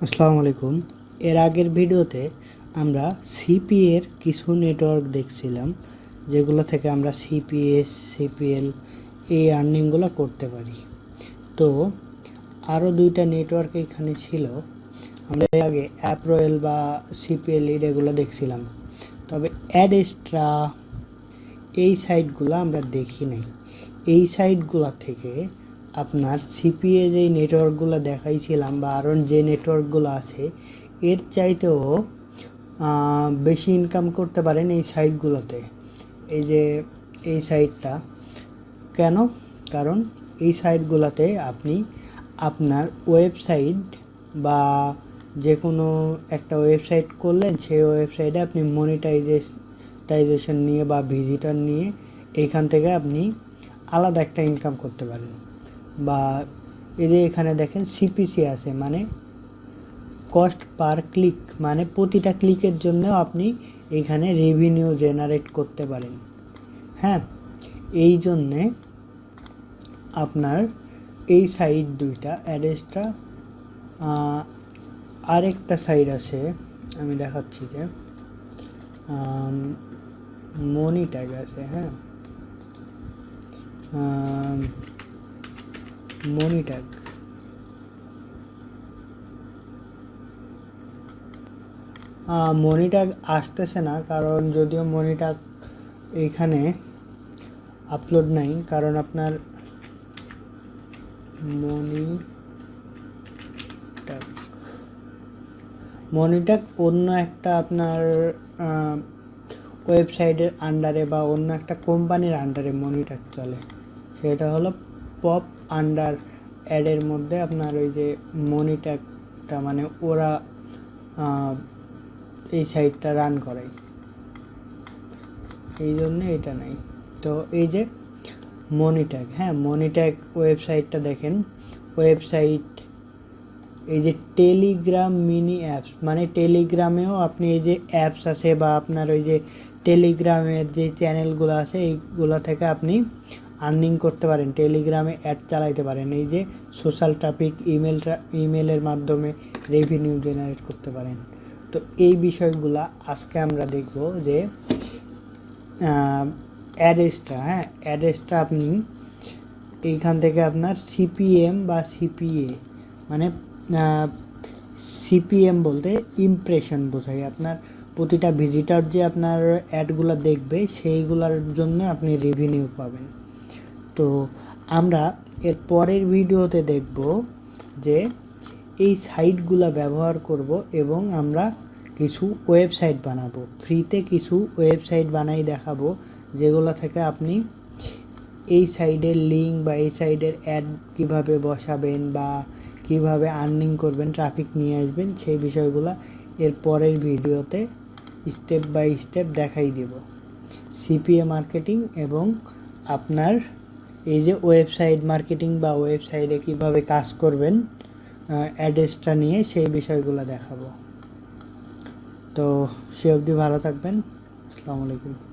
আসসালামু আলাইকুম। এর আগের ভিডিওতে আমরা সিপিএর কিছু নেটওয়ার্ক দেখছিলাম, যেগুলো থেকে আমরা সিপিএস, সিপিএল এই আর্নিংগুলো করতে পারি। তো আরও দুইটা নেটওয়ার্ক এখানে ছিল। আমরা আগে অ্যাপ রয়েল বা সিপিএল এগুলো দেখছিলাম, তবে অ্যাডেস্ট্রা এই সাইটগুলো আমরা দেখি নাই। এই সাইটগুলো থেকে আপনার সিপিএ যেই নেটওয়ার্কগুলো দেখাইছিলাম বা আরও যে নেটওয়ার্কগুলো আছে এর চাইতেও বেশি ইনকাম করতে পারেন এই সাইটগুলোতে। এই যে এই সাইটটা কেন? কারণ এই সাইটগুলোতে আপনি আপনার ওয়েবসাইট বা যে কোনো একটা ওয়েবসাইট করলেন, সেই ওয়েবসাইটে আপনি মনিটাইজেশন নিয়ে বা ভিজিটর নিয়ে এইখান থেকে আপনি আলাদা একটা ইনকাম করতে পারেন। বা এই যে এখানে দেখেন সিপিসি আছে, মানে কস্ট পার ক্লিক, মানে প্রতিটা ক্লিকের জন্য আপনি এখানে রেভিনিউ জেনারেট করতে পারেন। হ্যাঁ, এই জন্যে আপনার এই সাইট দুইটা অ্যাডেস্ট্রা, আরেকটা সাইট আছে আমি দেখাচ্ছি যে মনিট্যাগ আছে। হ্যাঁ, মনিট্যাগ আসতেছে না, কারণ যদিও মনিট্যাগ এইখানে আপলোড নাই, কারণ আপনার মনিট্যাগ অন্য একটা আপনার ওয়েবসাইটের আন্ডারে বা অন্য একটা কোম্পানির আন্ডারে মনিট্যাগ চলে। সেটা হলো পপ আন্ডার অ্যাডের মধ্যে আপনার ওই যে মনিট্যাগটা, মানে ওরা এই সাইটটা রান করায়, এই জন্যে এটা নাই। তো এই যে মনিট্যাগ, হ্যাঁ মনিট্যাগ ওয়েবসাইটটা দেখেন। ওয়েবসাইট এই যে টেলিগ্রাম মিনি অ্যাপস, মানে টেলিগ্রামেও আপনি এই যে অ্যাপস আছে বা আপনার ওই যে টেলিগ্রামের যে চ্যানেলগুলো আছে এইগুলো থেকে আপনি আর্নিং করতে পারেন, টেলিগ্রামে অ্যাড চালাইতে পারেন। এই যে সোশ্যাল ট্রাফিক, ইমেলের মাধ্যমে রেভিনিউ জেনারেট করতে পারেন। তো এই বিষয়গুলা আজকে আমরা দেখব যে অ্যাডেস্ট্রা, হ্যাঁ অ্যাডেস্ট্রা আপনি এইখান থেকে আপনার সিপিএম বা সিপিএ, মানে সিপিএম বলতে ইমপ্রেশন বোঝায়। আপনার প্রতিটা ভিজিটর যে আপনার অ্যাডগুলো দেখবে সেইগুলোর জন্য আপনি রেভিনিউ পাবেন। তো আমরা এর পরের ভিডিওতে দেখব যে এই সাইটগুলো ব্যবহার করব এবং আমরা কিছু ওয়েবসাইট বানাবো, ফ্রিতে কিছু ওয়েবসাইট বানাই দেখাবো, যেগুলো থেকে আপনি এই সাইডের লিঙ্ক বা এই সাইডের অ্যাড কীভাবে বসাবেন বা কীভাবে আর্নিং করবেন, ট্রাফিক নিয়ে আসবেন, সেই বিষয়গুলো এর পরের ভিডিওতে স্টেপ বাই স্টেপ দেখাই দেব। সিপিএ মার্কেটিং এবং আপনার এই যে ওয়েবসাইট মার্কেটিং বা ওয়েবসাইটে কীভাবে কাজ করবেন অ্যাড্রেসটা নিয়ে, সেই বিষয়গুলো দেখাবো। তো সে অবধি ভালো থাকবেন। আসসালামু আলাইকুম।